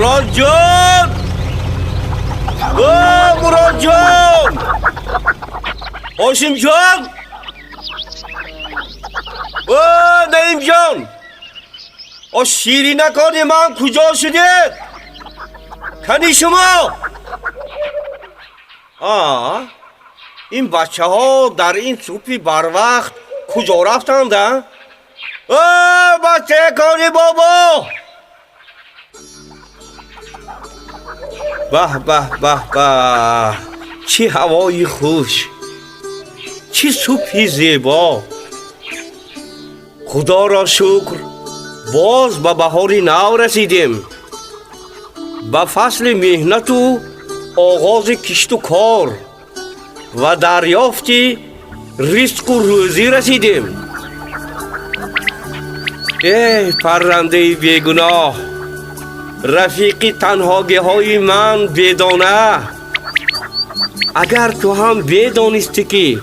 مراد جان، مراد جان، هاشم جان، نعیم جان، شیرینکان من کجا شده؟ کنی شما؟ این بچه ها در این صبح بر وقت کجا رفتند؟ بچه کانی بابا، به به به به، چه هوای خوش، چه صبح زیبا. خدا را شکر باز به بهار نو رسیدیم، به فصل مهنت و آغاز کشت و کار و دریافت رزق و روزی رسیدیم. ای پرنده بیگناه، رفیق تنهاگی های من بدانه، اگر تو هم بدانستی که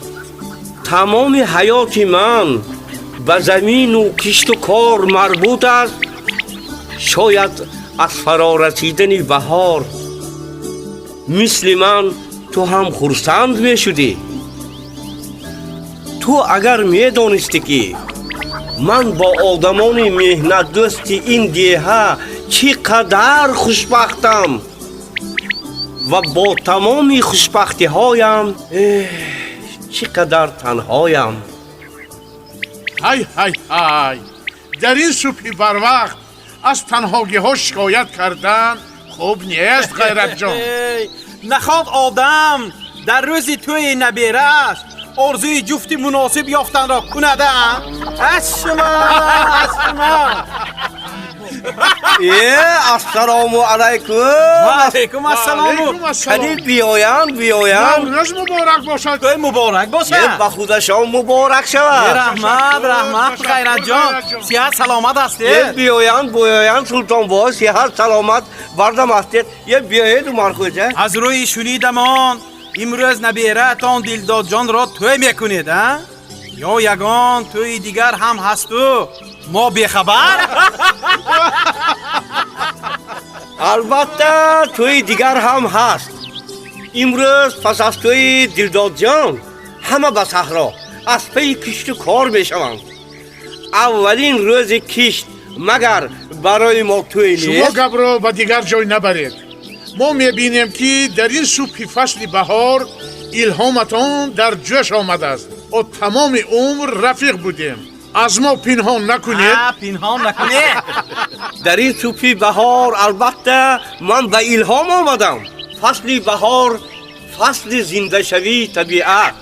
تمام حیات من به زمین و کشت و کار مربوط است، شاید از فرا رسیدن بهار مثل من تو هم خرسند می شدی. تو اگر می دانستی که من با آدمان مهنت دوست این دیه چقدر خوشبختم و با تمام خوشبختی هایم چقدر تنهایم. های های های، در این صبح بر وقت از تنهاگی ها شکایت کردن خوب نیست غیرت جان. نخواد آدم در روز توی نبیرش آرزوی جفتی مناسب یافتن را کنده. از شما السلام علیکم. علیکم السلام. کنی بیایند نوروز مبارک باشد. توی مبارک باشد. به خود شما مبارک شود. رحمت خیرت جان، صحت سلامت هستید؟ بیایند سلطان با صحت سلامت بردم هستید. بیایید من خوده. از روی شنیدمان امروز نبیره تان دلداد جان را توی میکنید یا یگان توی دیگر هم هست و ما بیخبر؟ البته توی دیگر هم هست. امروز پس از توی دلداد جان همه به صحرا از پی کشت و کار میشوند. اولین روز کشت مگر برای ما توی نیست؟ شما گپ را به دیگر جای نبرید. ما میبینیم که در این صبح فصل بهار الهامتان در جوش آمده است و تمام عمر رفیق بودیم. از ما پنهان نکنید. پنهان نکنید. در این صبح بهار البته من به الهام آمدم. فصل بهار فصل زنده شوی طبیعت.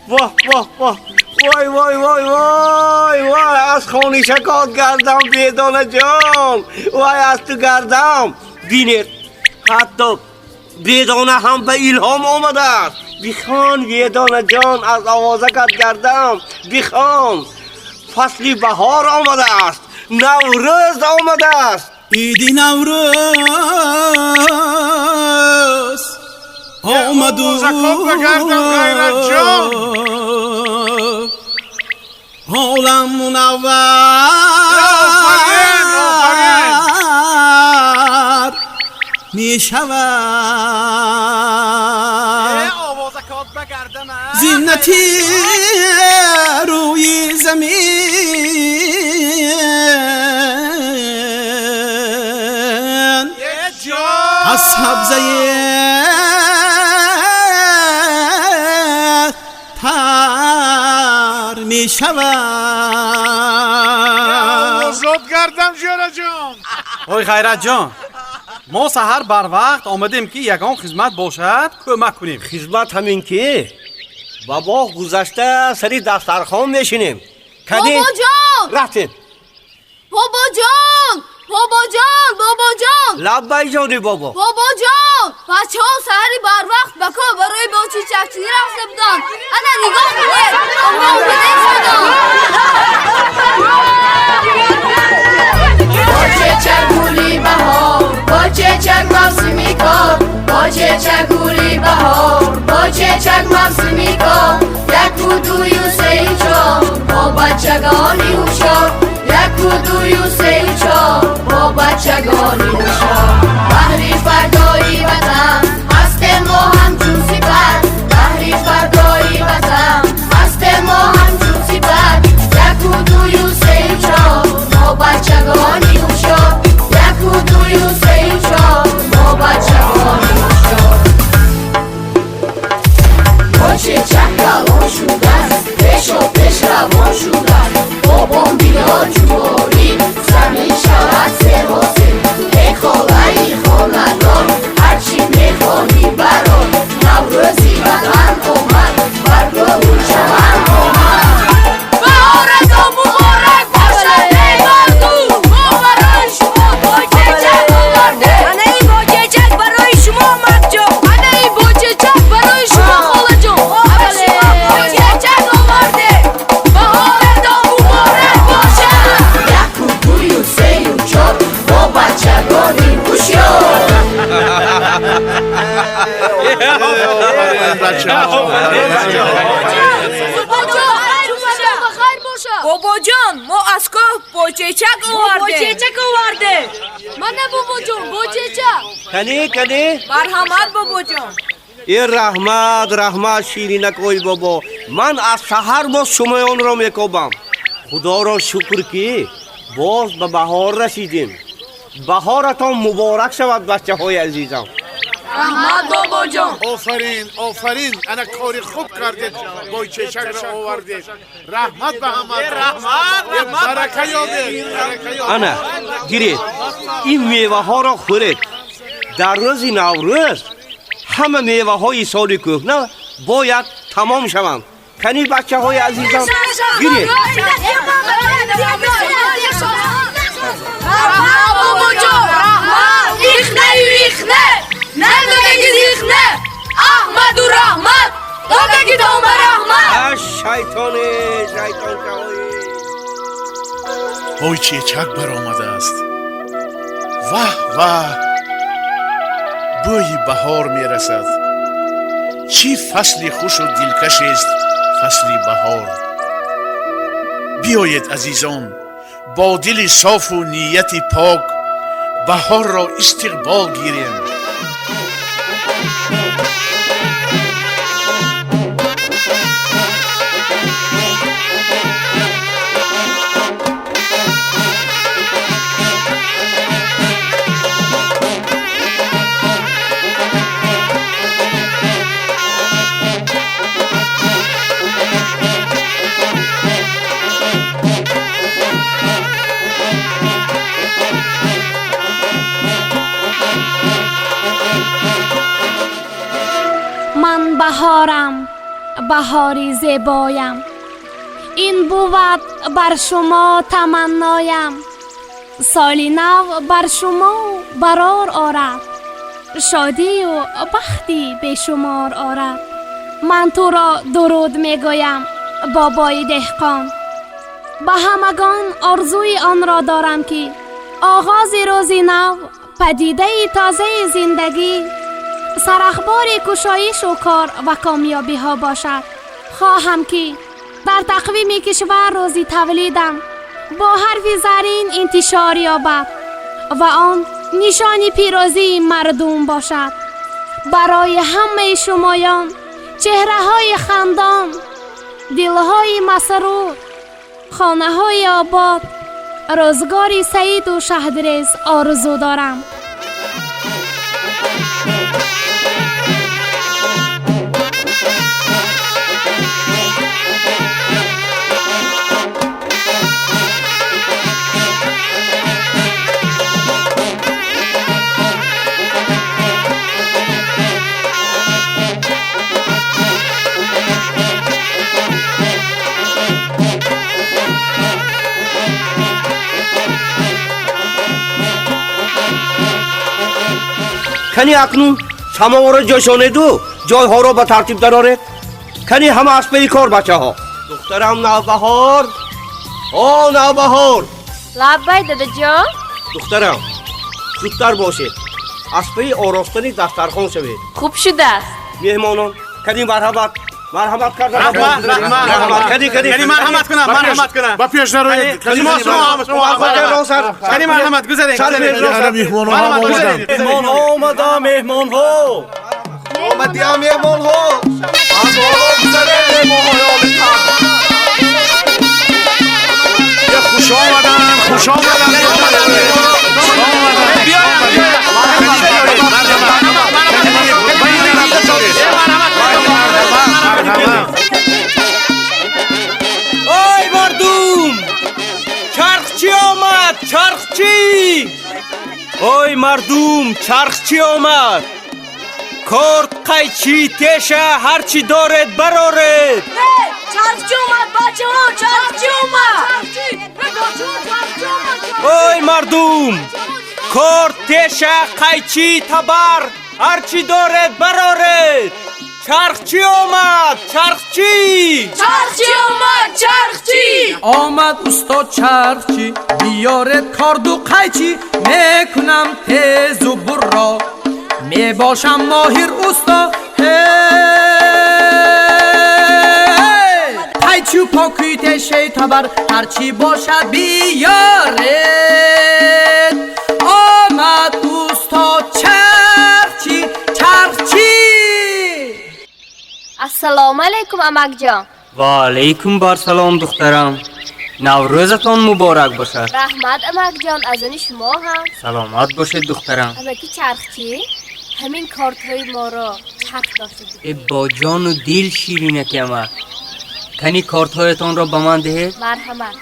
واه واه واه، وای وای وای وای وای، از خانه شکات گردم بیدانه جان، وای از تو گردم. بینید حتی بیدانه هم به الهام آمده است. بخوان بیدانه جان، از آوازکت گردم بخوان. فصل بهار آمده است، نوروز آمده است. ایدی نوروز آمد و زکات بگردم غیرت جان. عالم منور می شود. زینتی روی زمین از سبزه تر می شود. زود گردم جان جان. اوی خیرت جان، ما سحر بر وقت آمدیم که یگان خدمت باشد کمک کنیم. خدمت همین که با باغ گذشته سری دسترخوان میشینیم. بابا جان رفتیم. بابا جان لبای جانی بابا. بابا جان، بچه ها سحری بر وقت بکا برای باچی چکچی رفته بودن. انا نگاه کنید، اما بوده شدن. باچه چگولی بهار، باچه چگ موسمی کار، باچه چگولی بهار، باچه چگ موسمی کار. یک دوی و سه و چهار با بچگانی هوشیار، یک دوی و سه و چهار با بچگانی هوشیار. باباجان ما از کوه بوچیچک آورده منه بابا جون بوچیچه کنی مرحمت باباجان ای رحمت شیرینک ای بابا من از سحر باز شمایان را میکوبم خدا را شکر که باز به بهار رسیدیم بهارتان مبارک شود بچه های عزیزم رحمت باباجان آفرین انا کاری خوب کردید بای چشک را آوردید رحمت به همه برکه یابید انا گیرید این میوه ها را خورید در روز نوروز همه میوه های سال کهنه باید تمام شوند کنی بچه های عزیزم گیرید رحمت باباجان رحمت ریخنه نندگی ریخنه احمد و رحمت دادگی دوم رحمت اش شیطان جهایی بای چیچک برآمده است واه بوی بهار می رسد چی فصلی خوش و دلکش است فصلی بهار بیایید عزیزان با دل صاف و نیت پاک بهار را استقبال گیریم من بهارم بهاری زیبایم این بود بر شما تمنایم سالی نو بر شما برار آرد شادی و بختی به شمار آرد من تو را درود میگویم بابای دهقان به همگان آرزوی آن را دارم که آغاز روزی نو پدیده تازه زندگی سرخبار کشایش و کار و کامیابی ها باشد خواهم که در تقویم کشور روزی تولیدم با حرف زرین انتشار یابد و آن نشانی پیروزی مردم باشد برای همه شمایان چهره های خندان دل های مسرور خانه های آباد روزگاری سعید و شهدرز آرزو دارم کنی اکنون سماور جشانه دو جای ها را به ترتیب درارید کنی همه از پی کار بچه ها دخترم نوبهار نوبهار لبای داده جان دخترم زودتر باشید از پی آراستن دسترخوان شوید خوب شده است مهمانان کنی مرحمت کردن رحمت کنی مرحمت کنم با پیش نروید کنی مرحمت گذارید مهمان ها آمدن مهمان ها آمدی هم مهمان ها از آرا بزنه مهمان های خوش آمدن ای مردم چرخچی آمد چرخچی ای مردم چرخچی آمد کارت قیچی تشه هرچی دارد برارد چرخچی اومد بچه ها چرخچی اومد ای مردم کارت تشه قیچی تبر هرچی دارد برارد چرخچی آمد چرخچی آمد استاد چرخچی بیارد کارد و قیچی میکنم تیز و برا میباشم ماهر استا قیچو پاکیت شیطبر هرچی باشد بیارد آمد اوستا چرچی assalomu alaykum amakjon. va alaykum barsalom duxtaram. Navro'zaton muborak bo'lsin. Rahmat amakjon, azini shuma ham. Salomat bo'lsin duxtaram. Amaki charxchi, همین کارت‌های ما را چرخ داشته. ای با جان و دل شیرین کما. کنی کارت‌هایتان را به من دهید؟ مرحمت.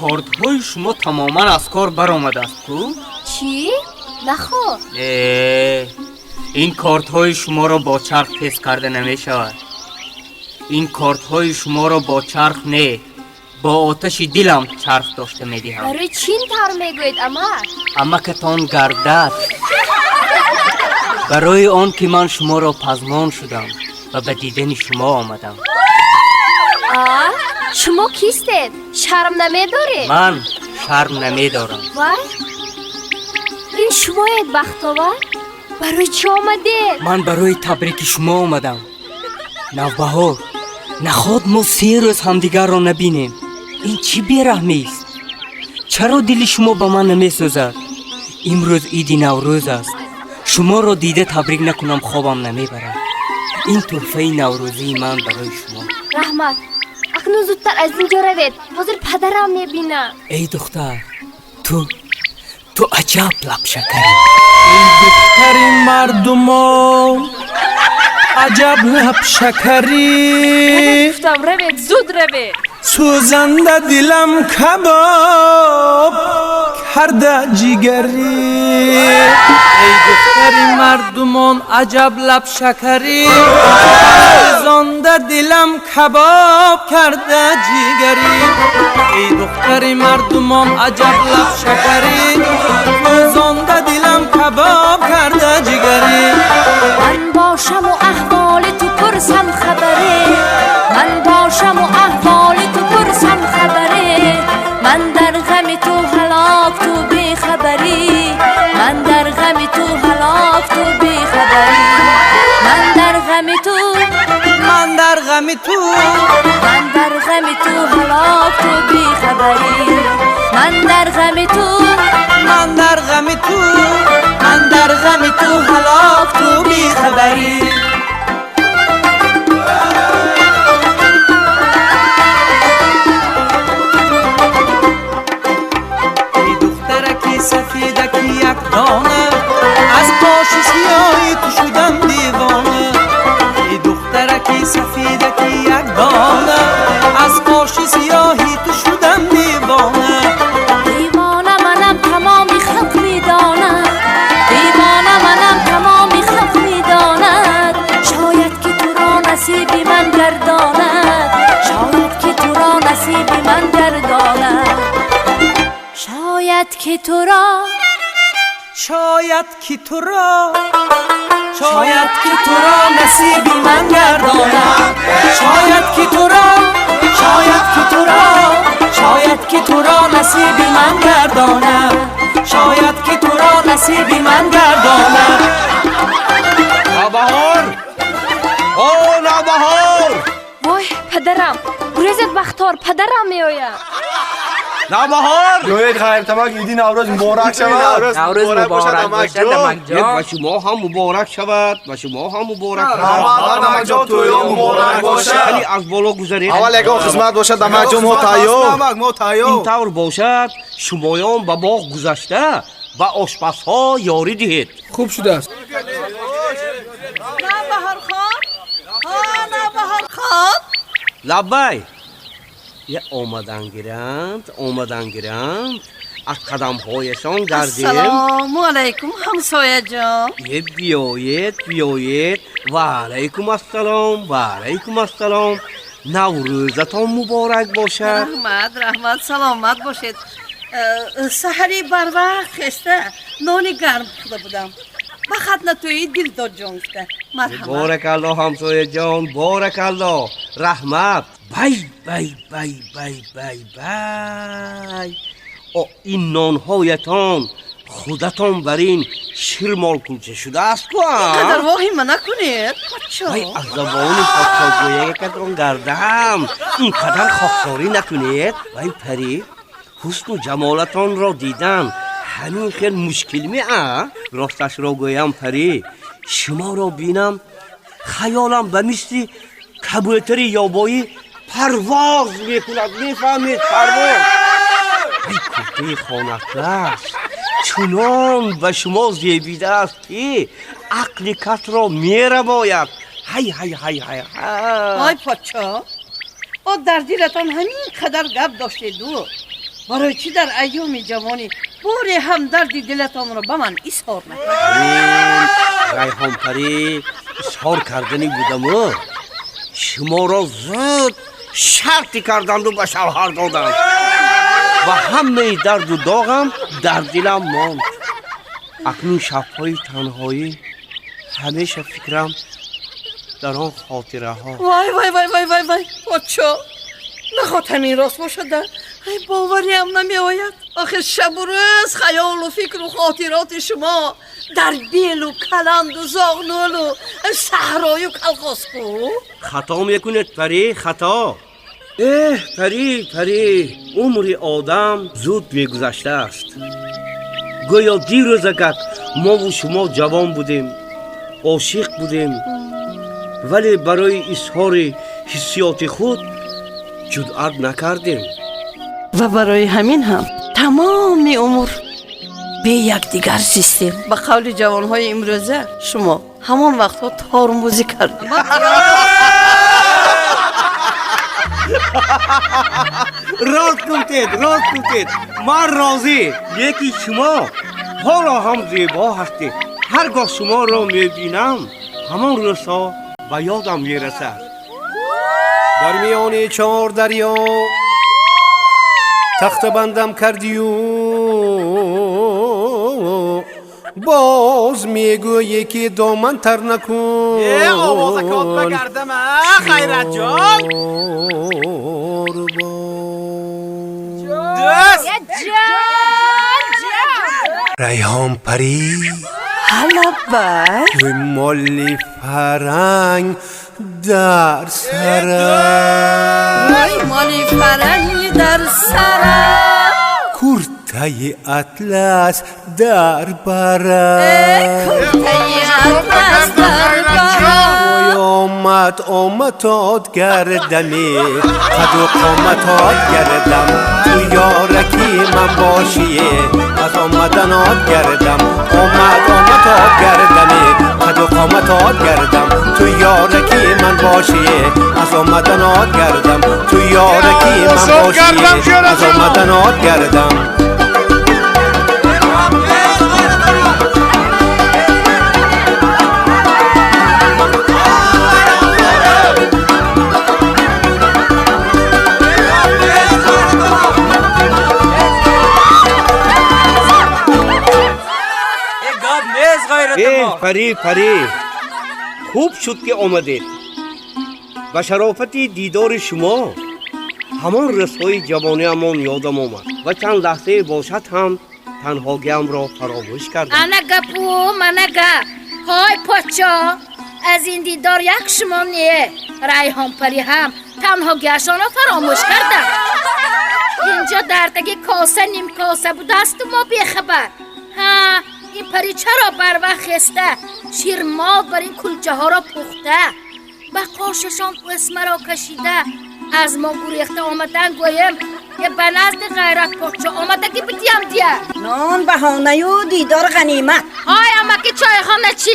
کارت‌های شما تماما از کار برآمده است کو؟ چی؟ نخو. این کارت‌های شما را با چرخ تست کرده نمی‌شود. این کارت‌های شما را با چرخ نه، با آتش دلم چرخ داشته می‌دهم. برای چین طور میگویید اما که تان گردد. برای آن که من شما را پزمان شدم و به دیدن شما آمدم. شما کیستید؟ شرم نمی‌دارید؟ من شرم نمی‌دارم. وای، این شمایید بختاور؟ برای چی آمدید؟ من برای تبریک شما آمدم. نوبهار، نخواد ما 3 روز همدیگر را نبینیم. این چی بیرحمی است؟ چرا دل شما به من نمی‌سوزد؟ امروز عید نوروز است. شما را دیده تبریک نکنم خوابم نمیبرد. این تحفه نوروزی من برای شما. رحمت، اکنون زودتر از اینجا روید. حاضر پدرم میبینم. ای دختر، تو عجب لب شکری. ای دختر مردمان عجب لب شکری. گفتم روید، زود روید. سوزنده دلم کباب کرده جیگری. ای دختر مردمان عجب لب شکری. سوزنده دلم کباب کرده جیگری. ای دختر مردمان عجب لب شکری. سوزنده دلم کباب کرده جیگری. من باشم و احوال تو پرسم خبره، من باشم و احوال تو پرسم خبره، من در غم تو هلاک تو بی خبری، من در غم تو هلاک تو بی خبری، من در غم تو، من در غم تو، من در غم تو هلاک تو بی خبری، من در غم تو، من در غم تو، من در غم تو هلاک تو بی خبری. ای دخترکی سفیدکی یک دانه، از پاش سیاهی تو شدم دیوانه. ای دخترکی سفیدکی یک دانه، از پاش سیاهی تو شدم دیوانه. دیوانه منم تمامی خلق میداند، دیوانه منم تمامی خلق میداند، شاید که تو را نصیبی من گرداند، شاید که تو را نصیبی من گرداند، شاید که تو را، شاید که تو را، شاید که تو را نصیبی من گرداند، شاید که تو را، شاید که تو را، شاید که تو را نصیبی من گرداند، شاید که تو را نصیبی من گرداند. نوبهار، نوبهار، وای پدرم، گریزت بختار، پدرم میآید. نوبهار. جوید خیر تمام ایدی نوروز مبارک شود. نوروز مبارک باشد دمک جان. و شما هم مبارک شود و شما هم مبارک رحمت دمک جان تویو مبارک باشد. خیلی از بالا گذارید. اول یکم خدمت باشد دمک جان متایو. این طور باشد شمایان به باغ گذشته و آشپزها یاری دهید. خوب شده است. نوبهار خان، نوبهار خان. لبای یه آمدن گیرند از قدم هایشان گردیم. السلام علیکم همسایه جان. بیایید و علیکم السلام. نوروزتان مبارک باشد. رحمت سلامت باشید. سحری بر وقت خسته نانی گرم خورده بودم. با خدمت توی دل داد جان گفته. مرحمت. بارک الله همسایه جان، بارک الله. رحمت. بای این نانهایتان خودتان بر این شیر مال کلچه شده است قدر کن واهمه نکنید پادشاه. ای از زبان پادشاهگویی کدام گردم اینقدر خاکساری نکنید. وای پری حسن و جمالتان را دیدن همین خیلی مشکل راستش را گویم پری شما را بینم خیالم به مثل کبوتر یابایی پرواز میکند. میفهمید پرواز ای کوفته خانقدس چنان به شما زیبیده است که عقل کس را میره باید. های های های های آی پادشاه او در دیلتان همین قدر گپ داشته دو برای چی در ایام جوانی باری هم دردی دلتان را به من اظهار نکنید؟ ریحان پری اظهار کردنی بودم شما را زود شرطی کردند و به شوهر دادند و همه درد و داغم در دلم ماند. اکنون شبهای تنهایی همیشه فکرم در آن خاطره ها. وای وای وای وای وای وای پادشاه نخواد همین راست باشد ای باوری هم نمی آید. آخه شب و روز خیال و فکر و خاطرات شما در بیل و کلند و زاغنول و صحرای و کلخاسکو. خطا میکنید پری خطا. پری عمر آدم زود میگذشته است. گویا دیروز اگر ما و شما جوان بودیم عاشق بودیم ولی برای اظهار حسیات خود جرأت نکردیم و برای همین هم تمام عمر به یکدیگر زیستیم. به قول جوانهای امروزه شما همان وقتها تارموزی کردیم. راست گفتید من راضی. یکی شما حالا هم زیبا هستید. هرگاه شما را میبینم همان روزها به یادم میرسد. در میان 4 دریا تخت بندم کردی و باز میگویی که دامن تر نکن. آواز کات بگردم خیرت جان ریحان پری حلبه توی مالی فرنگ در سرم مالی فرنگ در سرم کرته اطلس در برم کرته اطلس در برم آمد گردمی قد و قامتات گردم تو یارکی من باشیه از آمدنات گردم آمدات گردمی قد و قامتات گردم تو یارکی من باشیه از آمدنات گردم تو یارکی من باشیه از آمدنات گردم. پری خوب شد که آمدید. و شرافت دیدار شما همان رسای جوانی امان یادم آمد و چند لحظه باشد هم تنهاگیم را فراموش کردم. منگه های پادشاه از این دیدار یک شما نیه. ریحان پری هم تنهاگیشان را فراموش کردم. اینجا دردگی کاسه نیم کاسه بوده است و ما بیخبر. ها این پری چرا بر وقت خسته شیر مال بر این کلچه ها را پخته به قاششان اسم را کشیده از ما گریخته آمدن گویم یه به نزد غیرت پادشاه آمده که بدیم دیه نان بهانه و دیدار غنیمت. های اما که چایخانه چی؟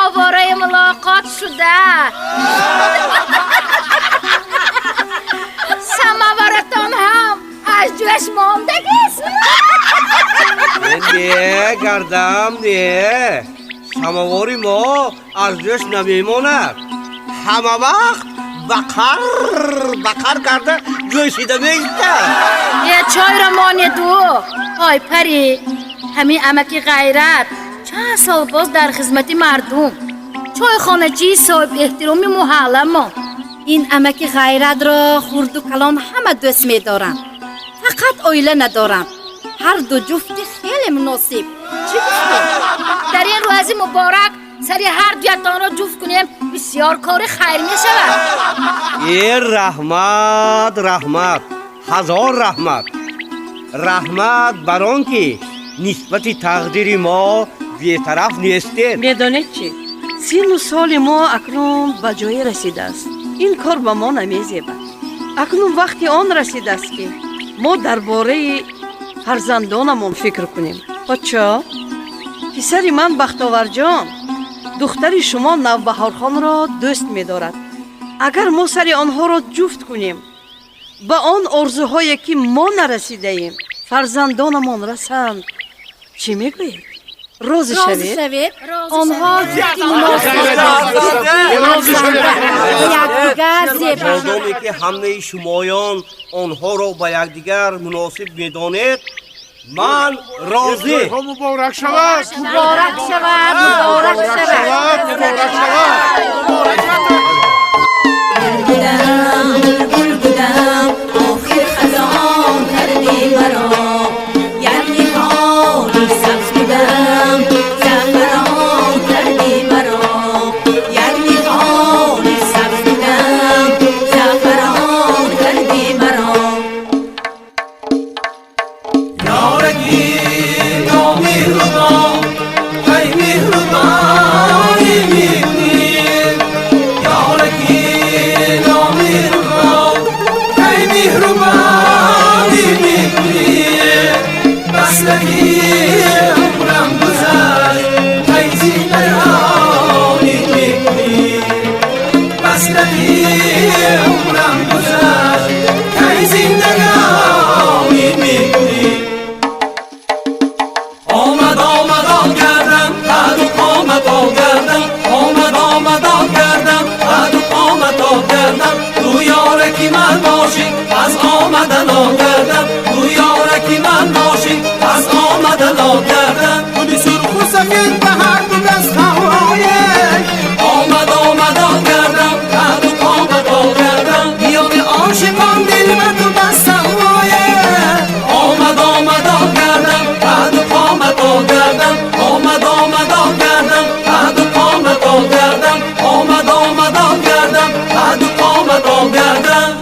آواره ملاقات شده سماورتان هم از جوش ماندگیست. نه گردم نه سماواری ما از جوش نمیماند. همه وقت بقر کرده جوشیده میسته. یه چای را مانی دو. آی پری همین امکی غیرت چند سال باز در خدمت مردم چای خانه چی صاحب احترامی محله ما. این امکی غیرت را خورد و کلان همه دوست میدارن فقط اویله ندارن. هر دو جفتی خیلی بله مناسب. چی گفته؟ در این روز مبارک سری هر دویتان را جفت کنیم بسیار کار خیر می شود. ای رحمت هزار رحمت بران که نسبت تقدیر ما بی‌طرف نیستید. میدانید چی؟ 30 سال ما اکنون به جای رسیده است. این کار به ما نمیزیبد. اکنون وقتی آن رسیده است که ما درباره فرزندانمون فکر کنیم. بچه پسر من بختاور جان دختر شما نوبهار خان را دوست می‌دارد. اگر ما سر آنها را جفت کنیم به آن آرزوهایی که ما نرسیده ایم فرزندانمان رسند چی میگویید؟ راضی شوید؟ آنها جفتی مردمی که همه شمایان آنها را به یکدیگر مناسب می‌دانید من راضی. مبارک شود. مبارک شود. گل بودم آخر خزان کردی مرا یعنی حالی سبز بودم زعفران کردی مرا یعنی حالی سبز بودم زعفران کردی مرا یارگی نامی روبان های مهربانی میکنی یارگی نامی روبان های مهربانی میکنی بستگی عمرم گذشت های زیبایی میکنی بستگی عمرم گذشت های زندگانی میکنی آمد کردم بعد و قامت کردم آمد کردم بعد و قامت کردم تو یارکی من باشی از آمدن کردم تو یارکی من باشی از آمدن کردم گلی سرخ و سفید به هر دو دست هوایه آمد کردم بعد و قامت کردم میان عاشقان دل من تو دست هوایه آمد کردم بعد و قامت کردم آمد کردم بعد و قامت کردم آمد کردم بعد و قامت کردم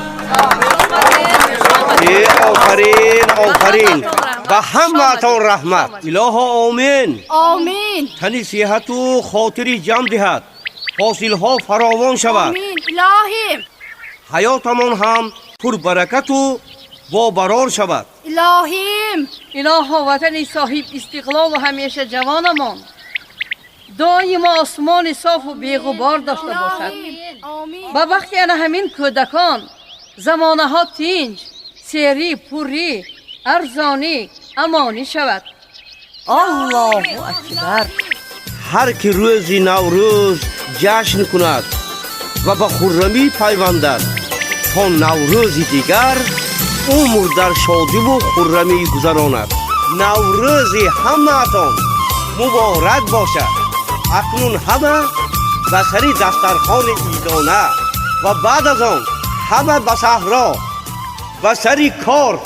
آفرین به همتان رحمت. اله آمین. آمین. تنی صحت و خاطری جمع دهد حاصلها فراوان شود. آمین الهی. حیاتمان هم پر برکت و با برار شود. الهیم. الها وطن صاحب استقلال و همیشه جوانمان دائما آسمان صاف و بیغبار داشته باشد. با وقتی انا همین کودکان زمانه ها تینج سری پوری ارزانی امانی شود. الله اکبر. هر که روز نوروز جشن کند و به خرمی پیوندد تا نوروز دیگر عمر در شادی و خرمی گذراند. نوروز همه‌تان مبارک باشد. اکنون همه به سر دسترخوان ایدانه و بعد از آن همه به صحرا و سر کار